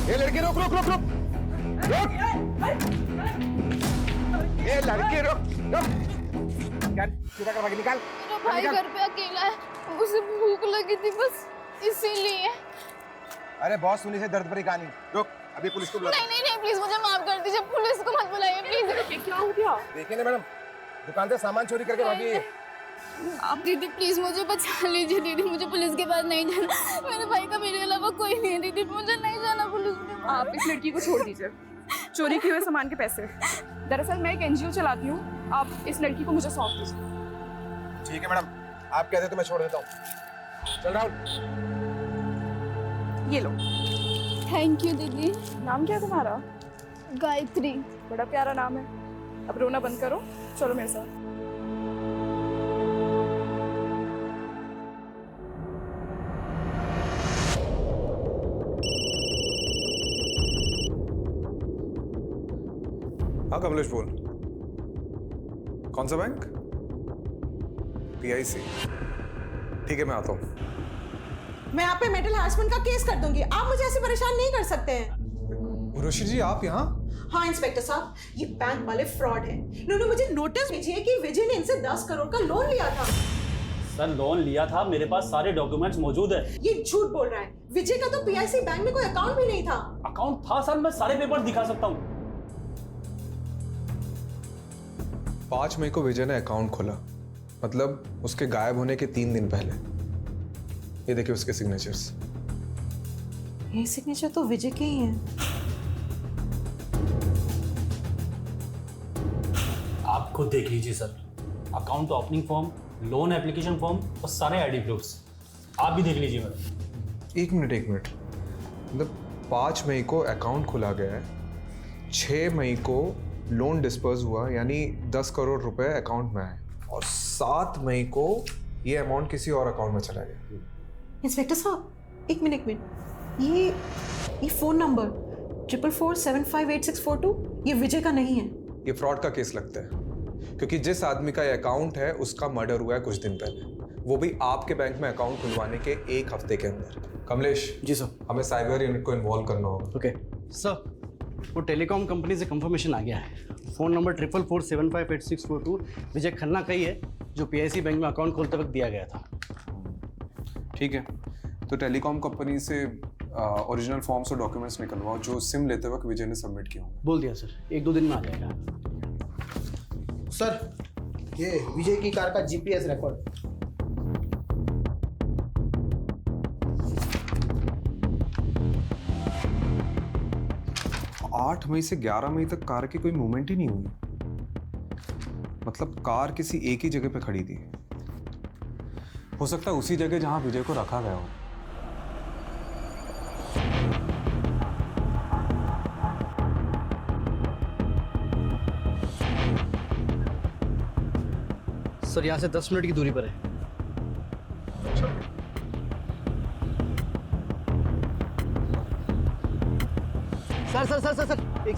ये लड़की रुक रुक रुक रुक रुक। ये लड़की रुक रुक। निकाल, सीधा कर भागी, निकाल। मेरा भाई घर पे अकेला है, उसे भूख लगी थी बस इसीलिए। अरे बहुत सुनी से दर्द भरी कहानी। रुक, अभी पुलिस को बुला। नहीं नहीं नहीं, प्लीज मुझे माफ कर दीजिए, पुलिस को मत बुलाइए प्लीज। क्या हो गया? देखिए ना मैडम, दुकान से सामान चोरी करके भागी है। आप दीदी प्लीज मुझे बचा लीजिए दीदी, मुझे पुलिस के पास नहीं जाना। मेरे भाई का मेरे अलावा कोई नहीं है दीदी, मुझे नहीं जाना पुलिस के पास। आप इस लड़की को छोड़ दीजिए, चोरी किए हुए सामान के पैसे। दरअसल मैं एक एनजीओ चलाती हूँ, आप इस लड़की को मुझे सौंप दीजिए। ठीक है मैडम, आप कहते तो मैं छोड़ देता हूँ। चल राहुल। ये लो। थैंक यू दीदी। नाम क्या है तुम्हारा? गायत्री। बड़ा प्यारा नाम है। अब रोना बंद करो, चलो मेरे साथ। हाँ कमलेश बोल। कौन सा बैंक? PIC। ठीक है मैं आता हूँ। मैं आप पे मेंटल हैरेसमेंट का केस कर दूंगी। आप मुझे ऐसे परेशान नहीं कर सकते हैं। उर्वशी जी आप यहाँ? हाँ इंस्पेक्टर साहब, ये बैंक वाले फ्रॉड हैं। इन्होंने मुझे नोटिस भेजी है कि विजय ने इनसे 10 करोड़ का लोन लिया था। सर लोन लिया था, मेरे पास सारे डॉक्यूमेंट्स मौजूद है। ये झूठ बोल रहा है। विजय का तो PIC बैंक में कोई अकाउंट भी नहीं था। अकाउंट था सर, मैं सारे पेपर दिखा सकता हूँ। 5 मई को विजय ने अकाउंट खोला, मतलब उसके गायब होने के 3 दिन पहले। ये देखिए उसके सिग्नेचर्स। ये सिग्नेचर तो विजय के ही हैं। आप खुद देख लीजिए sir, account opening form, loan application form और सारे आईडी प्रूफ्स आप भी देख लीजिए मैडम। एक मिनट, मतलब 5 मई को अकाउंट खोला गया है, 6 मई को लोन डिस्पर्स हुआ, यानी 10 करोड़ रुपए अकाउंट में आए, और 7 मई को ये अमाउंट किसी और अकाउंट में चला गया। इंस्पेक्टर साहब एक मिनट, ये फोन नंबर 4447584642 ये विजय का नहीं है। ये फ्रॉड का केस लगता है, क्योंकि जिस आदमी का ये अकाउंट है उसका मर्डर हुआ है कुछ दिन पहले, वो भी आपके बैंक में अकाउंट खुलवाने के 1 हफ्ते के अंदर। कमलेश जी सर। हमें साइबर यूनिट को इन्वॉल्व करना होगा। ओके सर, वो टेलीकॉम कंपनी से कंफर्मेशन आ गया है। फ़ोन नंबर 4447584642 विजय खन्ना का ही है, जो PIC बैंक में अकाउंट खोलते वक्त दिया गया था। ठीक है, तो टेलीकॉम कंपनी से ओरिजिनल फॉर्म्स और डॉक्यूमेंट्स निकलवाओ जो सिम लेते वक्त विजय ने सबमिट किया होंगे। बोल दिया सर, 1-2 दिन में आ जाएगा। सर ये विजय की कार का GPS रिकॉर्ड। आठ मई से 11 मई तक कार की कोई मूवमेंट ही नहीं हुई, मतलब कार किसी एक ही जगह पे खड़ी थी। हो सकता है उसी जगह जहां विजय को रखा गया हो। सर यहाँ से 10 मिनट की दूरी पर है। सर एक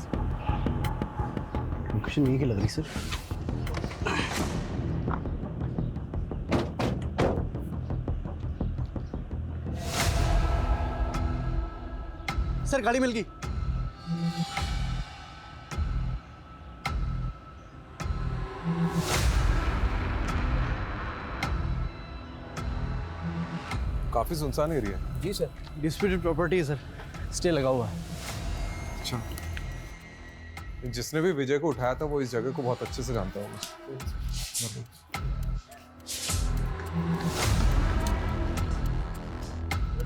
लोकेशन यही की लग रही सर। सर गाड़ी मिल गई। काफी सुनसान एरिया है। जी सर, डिस्प्यूटेड प्रॉपर्टी है सर, स्टे लगा हुआ है। अच्छा, जिसने भी विजय को उठाया था वो इस जगह को बहुत अच्छे से जानता होगा।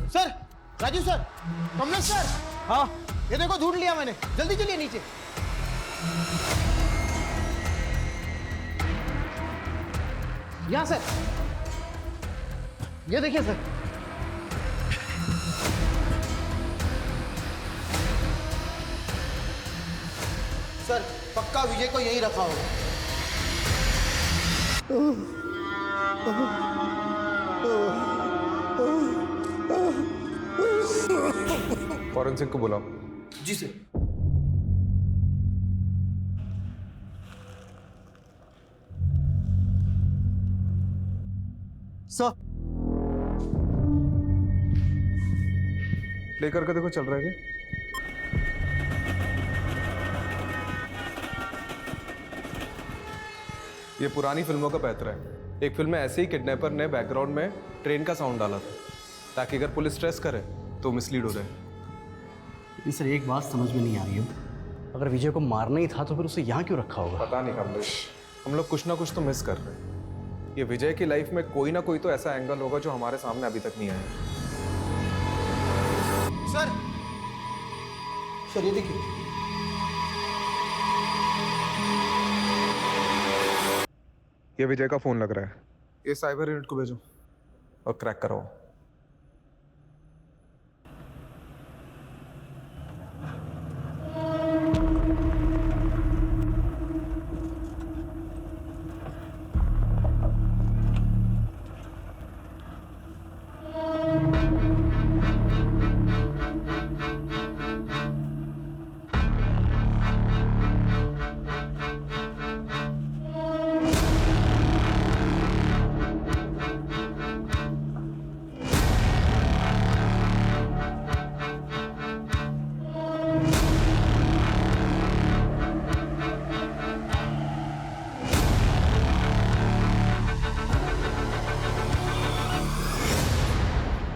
Sir, Raju sir, Kamlesh sir. हाँ ये देखो ढूंढ लिया मैंने, जल्दी चलिए नीचे। यहाँ सर, ये देखिए सर। सर पक्का विजय को यहीं रखा होगा। फॉरेंसिक को बुलाओ। जी सर। सर प्ले करके देखो चल रहा है क्या? ये पुरानी फिल्मों का पैतरा है। एक फिल्म में ऐसे ही किडनैपर ने बैकग्राउंड में ट्रेन का साउंड डाला था ताकि अगर पुलिस स्ट्रेस करे तो मिसलीड हो जाए। लेकिन सर एक बात समझ में नहीं आ रही है, अगर विजय को मारना ही था तो फिर उसे यहाँ क्यों रखा होगा? पता नहीं कमलेश, हम लोग कुछ ना कुछ तो मिस कर रहे हैं। ये विजय की लाइफ में कोई ना कोई तो ऐसा एंगल होगा जो हमारे सामने अभी तक नहीं आया। सर सर ये देखिए, ये विजय का फोन लग रहा है। ये साइबर यूनिट को भेजो और क्रैक कराओ।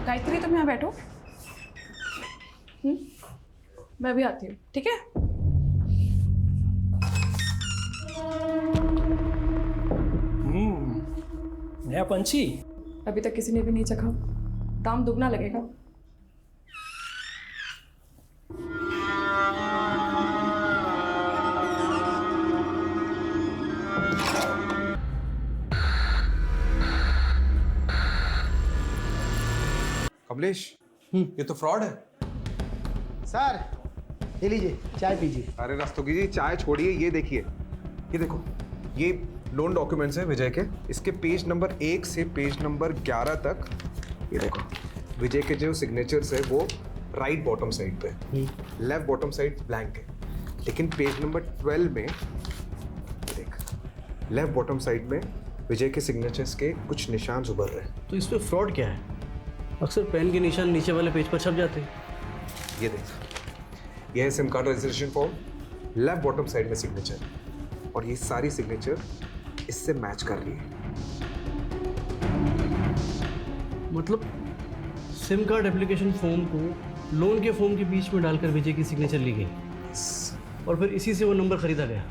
गायत्री तुम यहाँ बैठो। मैं भी आती हूँ, ठीक है? नया पंछी। अभी तक किसी ने भी नहीं चखा, दाम दुगना लगेगा। कमलेश, ये तो फ्रॉड है। सर ये लीजिए चाय पीजिए। अरे रस्तोगी जी, चाय छोड़िए, ये देखिए, ये देखो, ये लोन डॉक्यूमेंट्स है विजय के। इसके पेज नंबर 1 से पेज नंबर 11 तक ये देखो, विजय के जो सिग्नेचर्स है वो राइट बॉटम साइड पे, लेफ्ट बॉटम साइड ब्लैंक है। लेकिन पेज नंबर 12 में देख, लेफ्ट बॉटम साइड में विजय के सिग्नेचर्स के कुछ निशान उभर रहे हैं। तो इसमें फ्रॉड क्या है? अक्सर पेन के निशान नीचे वाले पेज पर छप जाते हैं। ये देख, ये है SIM card registration form, left bottom side में सिग्नेचर, और ये सारी सिग्नेचर इससे मैच कर रही है। मतलब सिम कार्ड एप्लीकेशन फॉर्म को लोन के फॉर्म के बीच में डालकर विजय की सिग्नेचर ली गई और फिर इसी से वो नंबर खरीदा गया।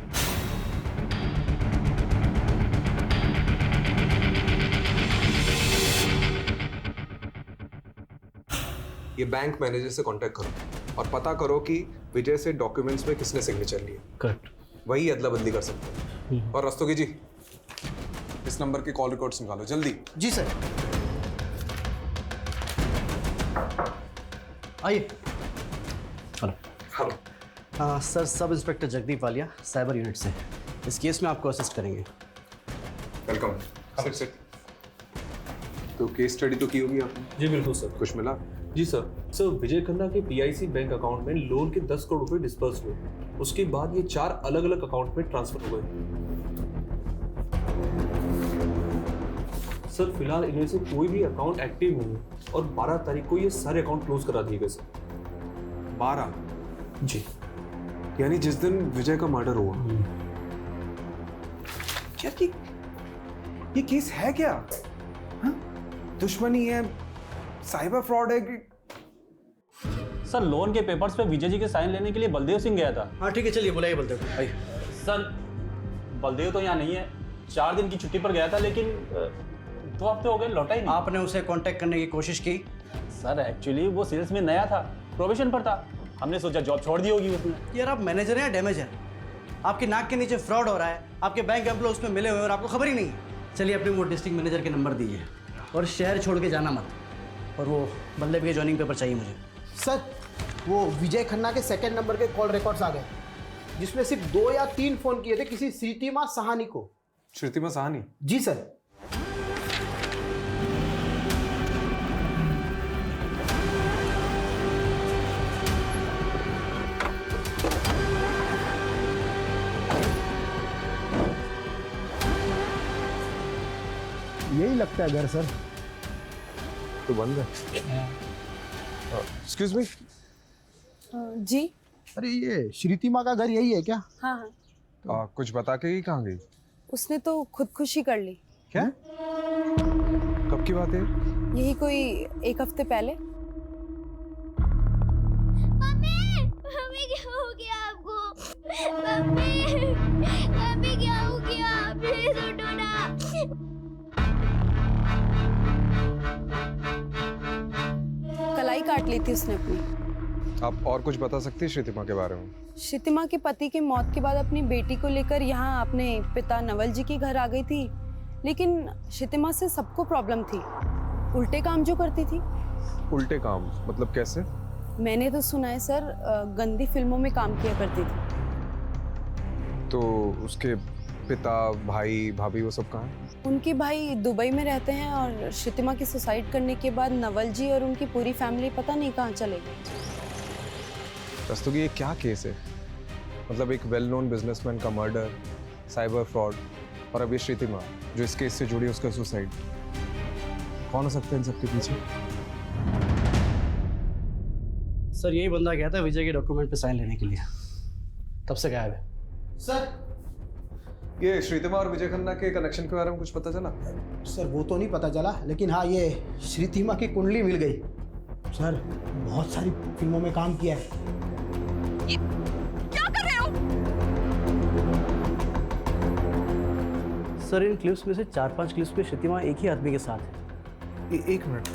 ये बैंक मैनेजर से कांटेक्ट करो और पता करो कि विजय से डॉक्यूमेंट्स में किसने सिग्नेचर लिए। करेक्ट। वही अदला बदली कर सकते हैं। और रस्तोगी जी, इस नंबर के कॉल रिकॉर्ड्स निकालो जल्दी। जी सर। आइए। Hello. Hello. Sir, sub inspector Jagdeep Walia, cyber unit से। इस केस में आपको असिस्ट करेंगे। वेलकम। Sit sit. तो केस स्टडी तो की होगी आपने? जी बिल्कुल सर। कुछ मिला? जी सर। सर विजय खन्ना के PIC बैंक अकाउंट में लोन के 10 करोड़ रुपए डिस्पर्स हुए। उसके बाद ये 4 अलग अलग अकाउंट में ट्रांसफर हो गए। सर फिलहाल इनमें से कोई भी अकाउंट एक्टिव नहीं है और 12 तारीख को ये सारे अकाउंट क्लोज करा दिए गए सर। 12? जी। यानी जिस दिन विजय का मर्डर हुआ। यार ये केस है क्या? हाँ? दुश्मनी है, साइबर फ्रॉड है कि? सर लोन के पेपर्स पे विजय जी के साइन लेने के लिए बलदेव सिंह गया था। हाँ ठीक है, चलिए बुलाइए बलदेव को। आइए। सर बलदेव तो यहाँ नहीं है, 4 दिन की छुट्टी पर गया था, लेकिन 2 हफ्ते हो गए लौटा ही नहीं। आपने उसे कांटेक्ट करने की कोशिश की? सर एक्चुअली वो सेल्स में नया था, प्रोबेशन पर था, हमने सोचा जॉब छोड़ दी होगी उसने। यार आप मैनेजर हैं या डैमेजर? आपके नाक के नीचे फ्रॉड हो रहा है, आपके बैंक एम्प्लॉय उसमें मिले हुए हैं और आपको खबर ही नहीं है। चलिए अपने वो डिस्ट्रिक्ट मैनेजर के नंबर दीजिए और शहर छोड़ के जाना मत। और वो बल्लेब के जॉइनिंग पेपर चाहिए मुझे। सर वो विजय खन्ना के सेकंड नंबर के कॉल रिकॉर्ड्स आ गए, जिसमें सिर्फ 2 या 3 फोन किए थे किसी श्रीतिमा सहानी को। श्रुतिमा सहानी? जी सर। यही लगता है घर सर। तो बंद है। Excuse me. जी। अरे ये श्रीतिमा का घर यही है क्या? हाँ हाँ। कुछ बता के ही कहाँ गई? उसने तो खुदकुशी कर ली। क्या? कब की बात है? यही कोई 1 हफ्ते पहले। मम्मी, मम्मी क्या हो गया आपको? मम्मी, मम्मी क्या हो गया? प्लीज उठो ना। कलाई काट ली थी उसने अपनी। आप और कुछ बता सकती है श्रुतिमा के बारे में? श्रुतिमा के पति के मौत के बाद अपनी बेटी को लेकर यहाँ अपने पिता नवल जी के घर आ गई थी, लेकिन श्रुतिमा से सबको प्रॉब्लम थी। उल्टे काम जो करती थी। उल्टे काम मतलब कैसे? मैंने तो सुना है सर, गंदी फिल्मों में काम किया करती थी। तो उसके पिता, भाई, भाभी वो सब कहाँ हैं? उनके भाई दुबई में रहते हैं और श्रुतिमा की सुसाइड करने के बाद नवल जी और उनकी पूरी फैमिली पता नहीं कहाँ चले गए। रस्तोगी, ये क्या केस है? मतलब एक वेल नोन बिजनेसमैन का मर्डर, साइबर फ्रॉड और अब ये श्रुतिमा जो इस केस से जुड़ी उसका सुसाइड। कौन हो सकता है इन सबके पीछे? सर यही बंदा गया था विजय के डॉक्यूमेंट पे साइन लेने के लिए, तब से गायब है। सर ये श्रुतिमा और विजय खन्ना के कनेक्शन के बारे में कुछ पता चला? सर वो तो नहीं पता चला, लेकिन हाँ ये श्रुतिमा की कुंडली मिल गई। सर बहुत सारी फिल्मों में काम किया है। क्या कर रहे हो? सर इन क्लिप्स में से 4-5 क्लिप्स पे श्रुतिमा एक ही आदमी के साथ है। एक मिनट।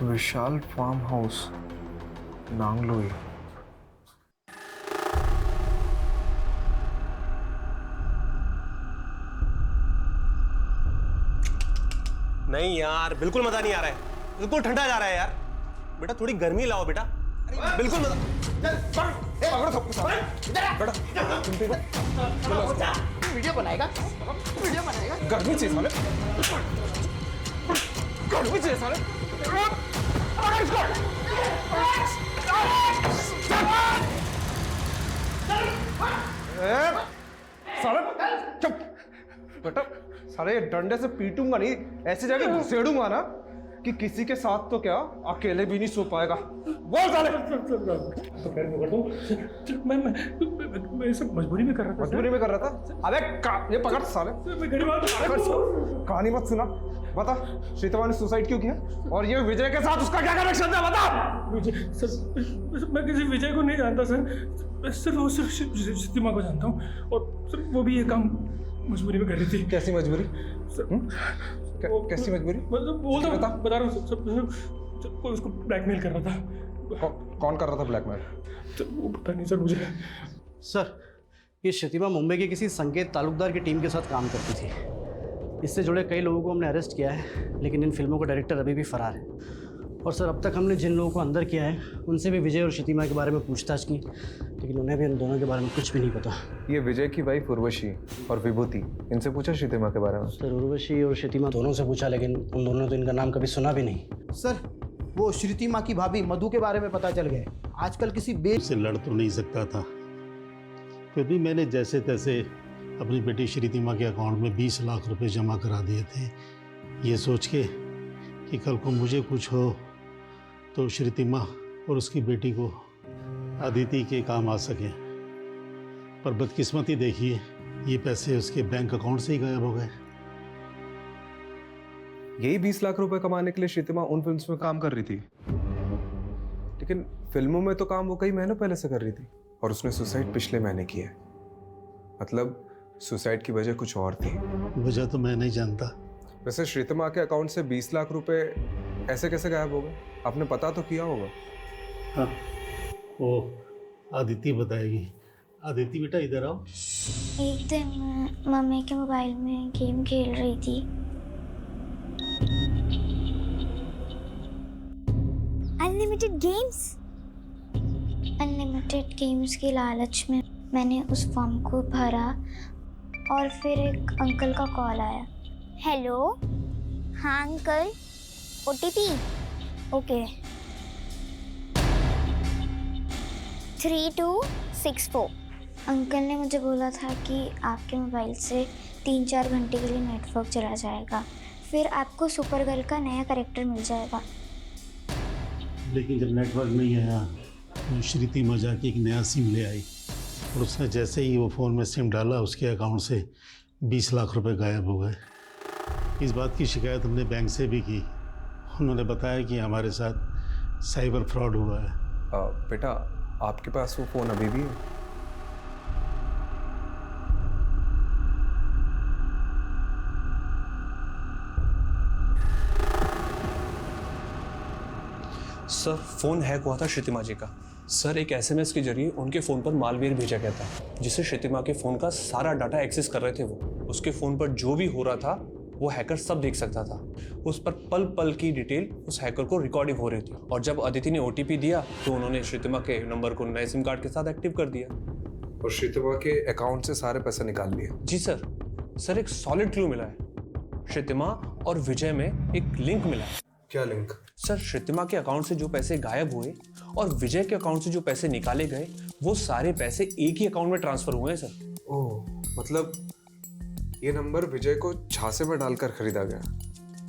विशाल फार्म हाउस, नांगलोई। नहीं यार, बिल्कुल मजा नहीं आ रहा है, बिल्कुल ठंडा जा रहा है यार। बेटा थोड़ी गर्मी लाओ बेटा, बिल्कुल मजा। वीडियो बनाएगा, वीडियो बनाएगा। गर्मी चाहिए साले, गर्मी चाहिए साले। साले चुप बेटा, साले ये डंडे से पीटूंगा नहीं, ऐसी जगह घुसेड़ूंगा ना कि किसी के साथ तो क्या अकेले भी नहीं सो पाएगा। बोल साले। तो खैर मैं करता हूँ। मैं सब मजबूरी में कर रहा था। मजबूरी में कर रहा था? अबे ये पकड़ साले। मैं गरीब आदमी। कहानी मत सुना, बता श्रुतिमा ने सुसाइड क्यों किया और ये विजय के साथ उसका क्या कनेक्शन था? बता। विजय सर, मैं किसी विजय को नहीं जानता सर, मैं सिर्फ श्रुतिमा को जानता हूँ और सर वो भी ये काम मजबूरी में कर रही थी। कैसी मजबूरी? कैसी मजबूरी? मतलब बता रहा हूँ सर, कोई उसको ब्लैकमेल कर रहा था। कौन कर रहा था ब्लैकमेल? वो पता नहीं सर मुझे। सर ये श्रुतिमा मुंबई के किसी संकेत तालुकदार की टीम के साथ काम करती थी। इससे जुड़े कई लोगों को हमने अरेस्ट किया है, लेकिन इन फिल्मों का डायरेक्टर अभी भी फरार है। और सर अब तक हमने जिन लोगों को अंदर किया है उनसे भी विजय और श्रुतिमा के बारे में पूछताछ की, लेकिन उन्हें भी इन दोनों के बारे में कुछ भी नहीं पता। ये विजय की वाइफ उर्वशी और विभूति, इनसे पूछा श्रुतिमा के बारे में? सर उर्वशी और श्रुतिमा दोनों से पूछा, लेकिन उन दोनों ने तो इनका नाम कभी सुना भी नहीं। सर वो श्रुतिमा की भाभी मधु के बारे में पता चल गए। आजकल किसी से लड़ तो नहीं सकता था, फिर भी मैंने जैसे तैसे अपनी बेटी श्रुतिमा के अकाउंट में 20 लाख रुपए जमा करा दिए थे, ये सोच के कि कल को मुझे कुछ हो तो श्रुतिमा और उसकी बेटी को अदिति के काम आ सके। पर बदकिस्मती देखिए, ये पैसे उसके बैंक अकाउंट से ही गायब हो गए। यही 20 लाख रुपए कमाने के लिए श्रुतिमा उन फिल्म्स में काम कर रही थी, लेकिन फिल्मों में तो काम वो कई महीनों पहले से कर रही थी और उसने सुसाइड पिछले महीने किया है। मतलब सुसाइड की वजह कुछ और थी। वजह तो मैं नहीं जानता। वैसे श्रुतिमा के अकाउंट से 20 लाख रुपए ऐसे कैसे गायब हो गए? आपने पता तो किया होगा। हाँ वो आदिति बताएगी। आदिति बेटा इधर आओ। एक दिन मम्मी के मोबाइल में गेम खेल रही थी। अनलिमिटेड गेम्स की लालच में मैंने उस फॉर्म को भरा और फिर एक अंकल का कॉल आया। हेलो, हाँ अंकल, OTP ओके 3264। अंकल ने मुझे बोला था कि आपके मोबाइल से 3-4 घंटे के लिए नेटवर्क चला जाएगा, फिर आपको सुपर गर्ल का नया कैरेक्टर मिल जाएगा। लेकिन जब नेटवर्क नहीं आया तो श्रुतिमा जाके एक नया सिम ले आई और उसने जैसे ही वो फ़ोन में सिम डाला उसके अकाउंट से 20 लाख रुपए गायब हो गए। इस बात की शिकायत हमने बैंक से भी की। उन्होंने बताया कि हमारे साथ साइबर फ्रॉड हुआ है। बेटा आपके पास वो फ़ोन अभी भी है? सर फोन हैक हुआ था श्रुतिमा जी का। सर एक एसएमएस के जरिए उनके फ़ोन पर मालवेयर भेजा गया था, जिससे श्रुतिमा के फ़ोन का सारा डाटा एक्सेस कर रहे थे वो। उसके फ़ोन पर जो भी हो रहा था वो हैकर सब देख सकता था। उस पर पल पल की डिटेल उस हैकर को रिकॉर्डिंग हो रही थी। और जब अदिति ने ओटीपी दिया तो उन्होंने श्रुतिमा के नंबर को नए सिम कार्ड के साथ एक्टिव कर दिया और श्रुतिमा के अकाउंट से सारे पैसे निकाल लिए। जी सर एक सॉलिड क्लू मिला है। श्रुतिमा और विजय में एक लिंक मिला है। क्या लिंक? सर श्रुतिमा के अकाउंट से जो पैसे गायब हुए और विजय के अकाउंट से जो पैसे निकाले गए वो सारे पैसे एक ही अकाउंट में ट्रांसफर हुए हैं सर। ओह, मतलब ये नंबर विजय को झांसे में डालकर खरीदा गया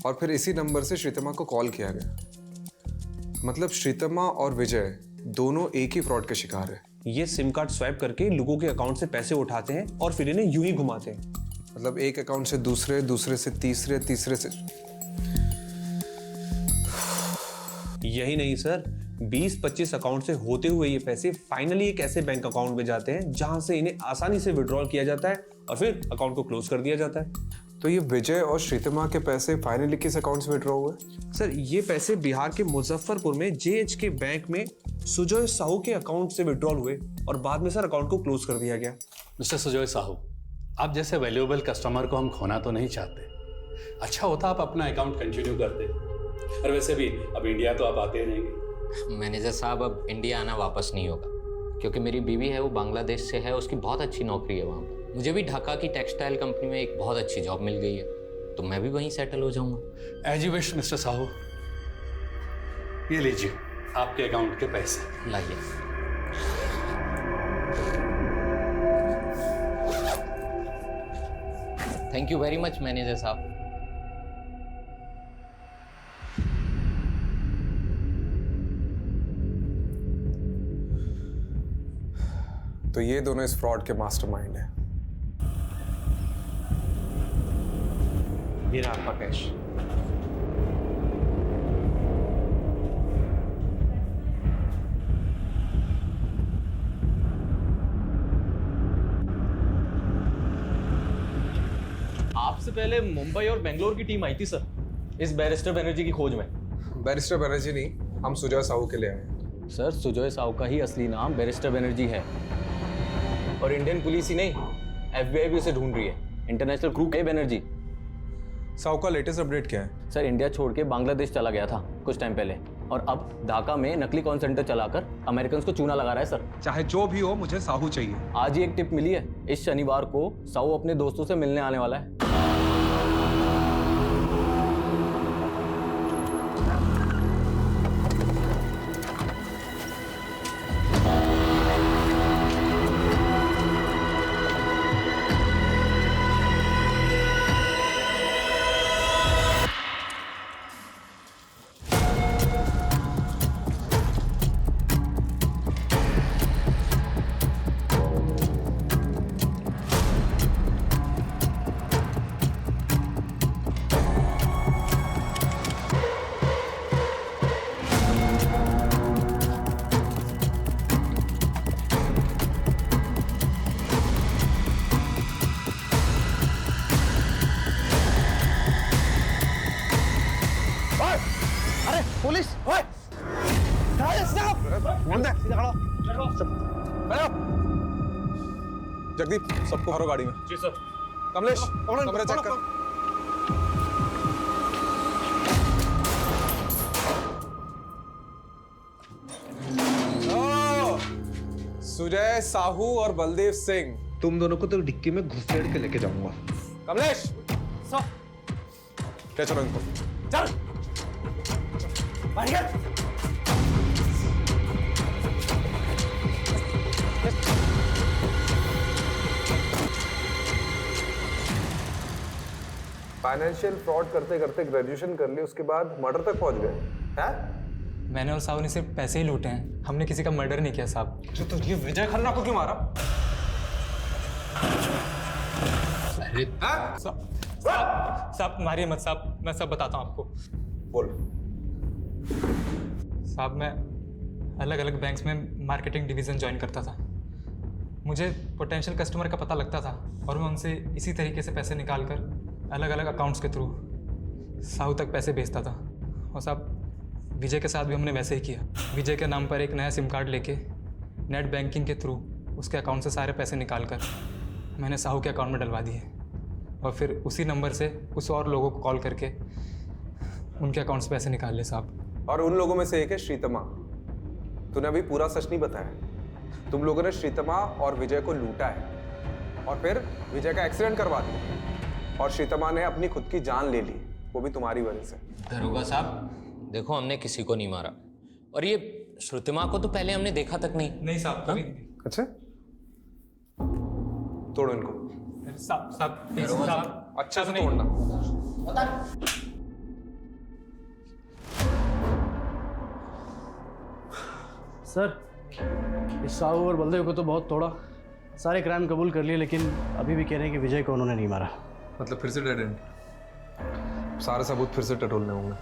और फिर इसी नंबर से श्रुतिमा को कॉल किया गया। मतलब श्रुतिमा और विजय दोनों एक ही फ्रॉड के शिकार है। ये सिम कार्ड स्वैप करके लोगों के अकाउंट से पैसे उठाते हैं और फिर इन्हें यूं ही घुमाते हैं। मतलब एक अकाउंट से दूसरे, दूसरे से तीसरे, तीसरे से। यही नहीं सर, 20-25 अकाउंट से होते हुए ये पैसे फाइनली एक ऐसे बैंक अकाउंट में जाते हैं जहां से इन्हें आसानी से विड्रॉल किया जाता है और फिर अकाउंट को क्लोज कर दिया जाता है। तो ये विजय और श्रुतिमा के पैसे फाइनली किस अकाउंट से विड्रॉ हुए? सर ये पैसे बिहार के मुजफ्फरपुर में JHK बैंक में सुजय साहू के अकाउंट से विड्रॉल हुए और बाद में सर अकाउंट को क्लोज कर दिया गया। मिस्टर सुजय साहू, आप जैसे वैल्यूएबल कस्टमर को हम खोना तो नहीं चाहते। अच्छा होता आप अपना अकाउंट कंटिन्यू करते। और वैसे भी अब इंडिया तो आप आते रहेंगे। मैनेजर साहब, अब इंडिया आना वापस नहीं होगा, क्योंकि मेरी बीवी है वो बांग्लादेश से है, उसकी बहुत अच्छी नौकरी है वहाँ पर। मुझे भी ढाका की टेक्सटाइल कंपनी में एक बहुत अच्छी जॉब मिल गई है, तो मैं भी वहीं सेटल हो जाऊँगा। As you wish mister Sahu. ये लीजिए आपके अकाउंट के पैसे। लाइए। Thank you very much manager साहब। तो ये दोनों इस फ्रॉड के मास्टरमाइंड हैं। ये रहा आपका कैश। आपसे पहले मुंबई और बेंगलोर की टीम आई थी सर, इस बैरिस्टर बनर्जी की खोज में। बैरिस्टर बनर्जी नहीं, हम सुजय साहू के लिए आए हैं। सर सुजय साहू का ही असली नाम बैरिस्टर बनर्जी है और इंडियन पुलिस ही नहीं, FBI भी उसे ढूंढ रही है। इंटरनेशनल क्रू है बनर्जी। साहू का लेटेस्ट अपडेट क्या है? सर इंडिया छोड़ के बांग्लादेश चला गया था कुछ टाइम पहले और अब ढाका में नकली कॉल सेंटर चलाकर अमेरिकन को चूना लगा रहा है सर। चाहे जो भी हो, मुझे साहू चाहिए। आज ही एक टिप मिली है, इस शनिवार को साहू अपने दोस्तों से मिलने आने वाला है। पुलिस! ओए! जगदीप, सबको भरो गाड़ी में। जी सर। कमलेश, कमरा चेक कर। सुजय साहू और बलदेव सिंह, तुम दोनों को तो डिक्की में घुसेड़ के लेके जाऊंगा। कमलेश सर ले चलो इनको। चल फाइनेंशियल फ्रॉड करते करते ग्रेजुएशन कर ली, उसके बाद मर्डर तक पहुंच गए हैं? मैंने और साहू ने सिर्फ पैसे ही लूटे हैं, हमने किसी का मर्डर नहीं किया साहब। तो ये विजय खन्ना को क्यों मारा? अरे साहब मारिए मत साहब, मैं सब बताता हूँ आपको। बोल। साहब मैं अलग अलग बैंक्स में मार्केटिंग डिवीज़न ज्वाइन करता था। मुझे पोटेंशियल कस्टमर का पता लगता था और मैं उनसे इसी तरीके से पैसे निकाल कर अलग अलग अकाउंट्स के थ्रू साहू तक पैसे भेजता था। और साहब विजय के साथ भी हमने वैसे ही किया। विजय के नाम पर एक नया सिम कार्ड लेके नेट बैंकिंग के थ्रू उसके अकाउंट से सारे पैसे निकाल कर मैंने साहू के अकाउंट में डलवा दिए और फिर उसी नंबर से कुछ और लोगों को कॉल करके उनके अकाउंट से पैसे निकाल ले साहब। और उन लोगों में से एक है श्रीतमा। तूने अभी पूरा सच नहीं बताया। तुम लोगों ने श्रीतमा और विजय को लूटा है और फिर विजय का एक्सीडेंट करवा दिया और श्रीतमा ने अपनी खुद की जान ले ली, वो भी तुम्हारी वजह से। दरोगा साहब देखो, हमने किसी को नहीं मारा और ये श्रुतिमा को तो पहले हमने देखा तक नहीं। नहीं साहब कभी नहीं। अच्छा, तोड़ो इनको। साहब अच्छा से तोड़ना। सर इस साहू और बलदेव को तो बहुत तोड़ा, सारे क्राइम कबूल कर लिए, लेकिन अभी भी कह रहे हैं कि विजय को उन्होंने नहीं मारा। मतलब फिर से डेड एंड? सारे सबूत फिर से टटोलने होंगे।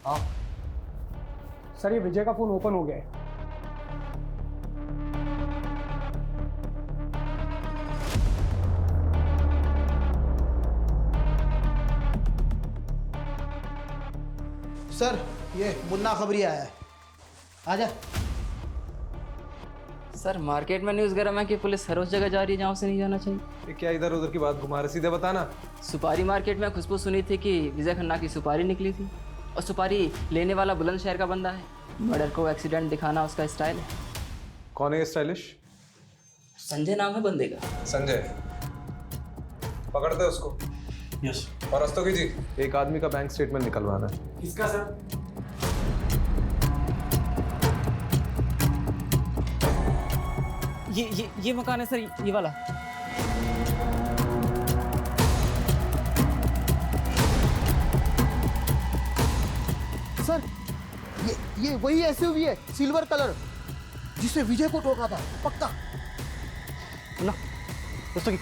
हाँ सर, ये विजय का फोन ओपन हो गया है। सर ये मुन्ना खबरी आया है, आजा। सर मार्केट में न्यूज़ गरम है कि पुलिस हर उस जगह जा रही है जहाँ से नहीं जाना चाहिए। ये क्या इधर उधर की बात घुमा रहे, सीधे बताना। सुपारी मार्केट में खुशबू सुनी थी कि विजय खन्ना की सुपारी निकली थी और सुपारी लेने वाला बुलंदशहर का बंदा है। मर्डर को एक्सीडेंट दिखाना उसका स्टाइल है। कौन है ये स्टाइलिश? संजय नाम है बंदे का। संजय, पकड़ते उसको। यस। और रस्तोगी जी, एक आदमी का बैंक स्टेटमेंट निकलवाना है। किसका सर? ये मकान है सर, ये वाला। सर ये वही एसयूवी है, सिल्वर कलर, जिसने विजय को ठोका था, पक्का। ना दोस्तों की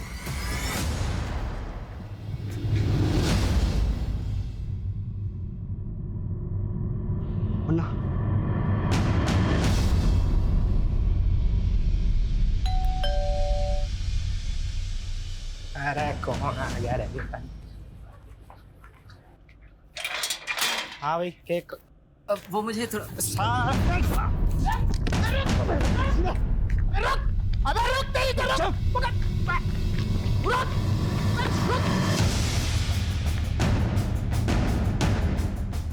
मुन्ना, अरे कौन आ गया रे? हाँ भाई, केक। वो मुझे थोड़ा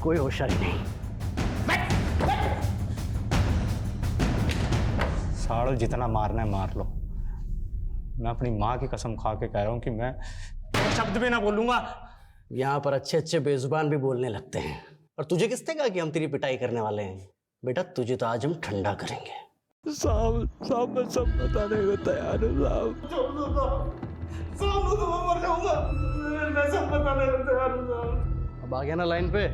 कोई होशियारी नहीं। साड़ो जितना मारना है मार लो। मैं अपनी माँ की कसम खा के कह रहा हूँ कि मैं शब्द भी ना बोलूंगा। यहाँ पर अच्छे अच्छे बेजुबान भी बोलने लगते हैं। और तुझे किसने कहा कि हम तेरी पिटाई करने वाले हैं? बेटा तुझे तो आज हम ठंडा करेंगे। साहब मैं सब बताने को तैयार हूँ साहब। साहब तो मैं मर जाऊंगा, मैं सब बताने को तैयार हूँ साहब। अब आ गया ना लाइन पे?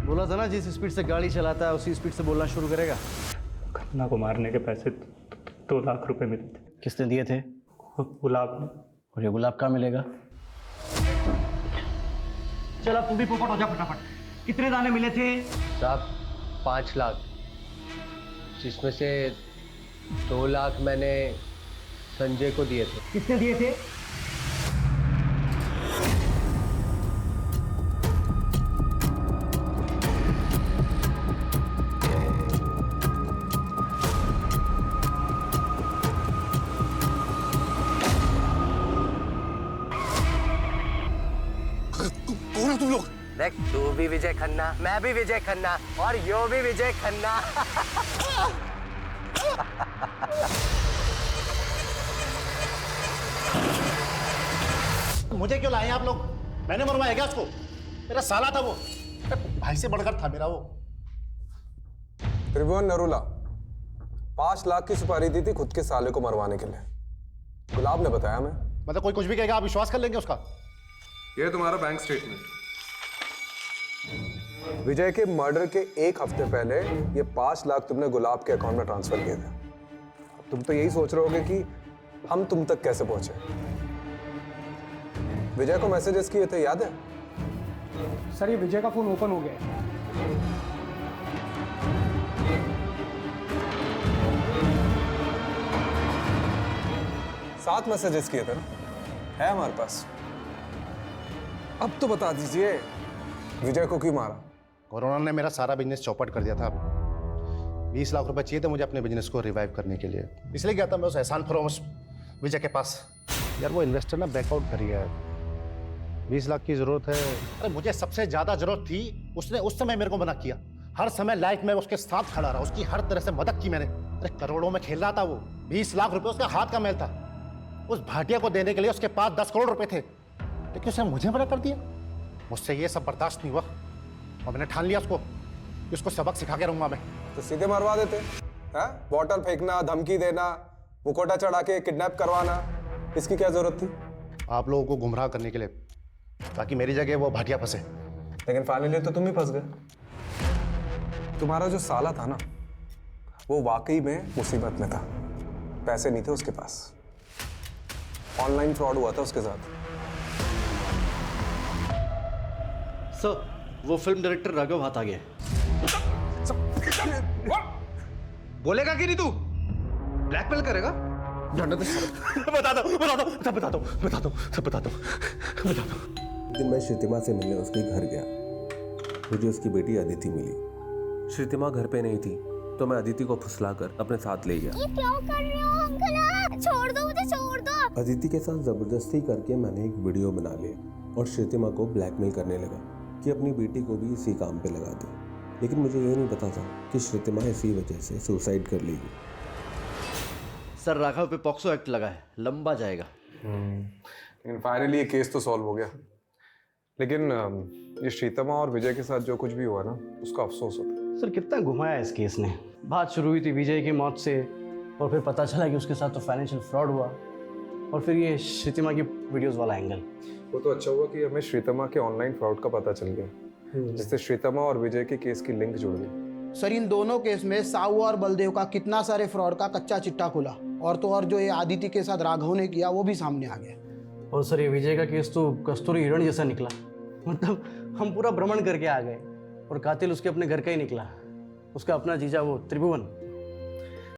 बोला था ना जिस स्पीड से गाड़ी चलाता है उसी स्पीड से बोलना शुरू करेगा। खन्ना को मारने के पैसे 2 लाख रुपए मिले थे। किसने दिए थे? गुलाब ने। और ये गुलाब कहाँ मिलेगा? चल अब तू भी पोपट हो जा फटाफट। कितने दाने मिले थे? साहब 5 लाख, जिसमें से 2 लाख मैंने संजय को दिए थे। कितने दिए थे? कौन हो तुम लोग? देख, तू भी विजय खन्ना, मैं भी विजय खन्ना और यो भी विजय खन्ना। मुझे क्यों लाए आप लोग? मैंने मरवाया क्या उसको? मेरा साला था वो, भाई से बढ़कर था मेरा वो। त्रिभुवन नरूला 5 लाख की सुपारी दी थी खुद के साले को मरवाने के लिए। गुलाब ने बताया हमें। मतलब कोई कुछ भी कहेगा आप विश्वास कर लेंगे उसका? ये तुम्हारा बैंक स्टेटमेंट। विजय के मर्डर के 1 हफ्ते पहले ये 5 लाख तुमने गुलाब के अकाउंट में ट्रांसफर किए थे। तुम तो यही सोच रहे होगे कि हम तुम तक कैसे पहुंचे। विजय को मैसेजेस किए थे, याद है? सर ये विजय का फोन ओपन हो गया है। 7 मैसेजेस किए थे ना, है हमारे पास। अब तो बता दीजिए विजय को क्यों मारा? कोरोना ने मेरा सारा बिजनेस चौपट कर दिया था। 20 लाख रुपए चाहिए थे मुझे अपने बिजनेस को रिवाइव करने के लिए, इसलिए गया था मैं उस एहसान फरोश विजय के पास। यार वो इन्वेस्टर ना बैकआउट कर गया है, 20 लाख की जरूरत है। अरे मुझे सबसे ज्यादा जरूरत थी, उसने उस समय मेरे को मना किया। हर समय लाइफ में उसके साथ खड़ा रहा, उसकी हर तरह से मदद की मैंने। अरे करोड़ों में खेल रहा था वो, 20 लाख रुपए उसका हाथ का मैल था। उस भाटिया को देने के लिए उसके पास 10 करोड़ रुपए थे, लेकिन उसने मुझे मना कर दिया। मुझसे ये सब बर्दाश्त नहीं हुआ और मैंने ठान लिया कि उसको सबक सिखा के रहूंगा मैं। तो सीधे मरवा देते हैं? बॉटल फेंकना, धमकी देना, मुकोटा चढ़ा के किडनैप करवाना, इसकी क्या जरूरत थी? आप लोगों को गुमराह करने के लिए, ताकि मेरी जगह वो भाटिया फंसे। लेकिन फाइनली तो तुम ही फंस गए। तुम्हारा जो साला था ना, वो वाकई में मुसीबत में था। पैसे नहीं थे उसके पास, ऑनलाइन फ्रॉड हुआ था उसके साथ। सर वो फिल्म डायरेक्टर राघव हाथ आ गया। बोलेगा कि नहीं तू? ब्लैकमेल करेगा? बता दो। एक दिन मैं श्रुतिमा से मिलने उसके घर गया। मुझे उसकी बेटी अदिति मिली। श्रुतिमा घर पे नहीं थी, तो मैं अदिति को फुसलाकर अपने साथ ले गया। ये क्या कर रहे हो अंकल? छोड़ दो मुझे, छोड़ दो। अदिति के साथ जबरदस्ती करके मैंने एक वीडियो बना लिया और श्रुतिमा को ब्लैकमेल करने लगा कि अपनी बेटी को भी इसी काम पे लगा दे। लेकिन मुझे ये नहीं पता था कि श्रुतिमा इसी वजह से सुसाइड कर लेगी। सर राघव पे पॉक्सो एक्ट लगा है, लंबा जाएगा। लेकिन फाइनली ये केस तो सॉल्व हो गया। लेकिन ये श्रीतमा और विजय के साथ जो कुछ भी हुआ ना, उसका अफसोस होता है। सर कितना घुमाया इस केस ने। बात शुरू हुई थी विजय की मौत से, और फिर पता चला कि उसके साथ तो फाइनेंशियल फ्रॉड हुआ, और फिर ये श्रीतिमा की वीडियोस वाला एंगल। वो तो अच्छा हुआ कि हमें श्रीतमा के ऑनलाइन फ्रॉड का पता चल गया, जिससे श्रीतमा और विजय के केस की लिंक जुड़ गई। सर इन दोनों केस में साहू और बलदेव का कितना सारे फ्रॉड का कच्चा चिट्टा खुला, और तो और जो ये आदिति के साथ राघव ने किया वो भी सामने आ गया। और सर ये विजय का केस तो कस्तूरी हिरण जैसा निकला। मतलब हम पूरा भ्रमण करके आ गए और कातिल उसके अपने घर का ही निकला, उसका अपना जीजा वो त्रिभुवन।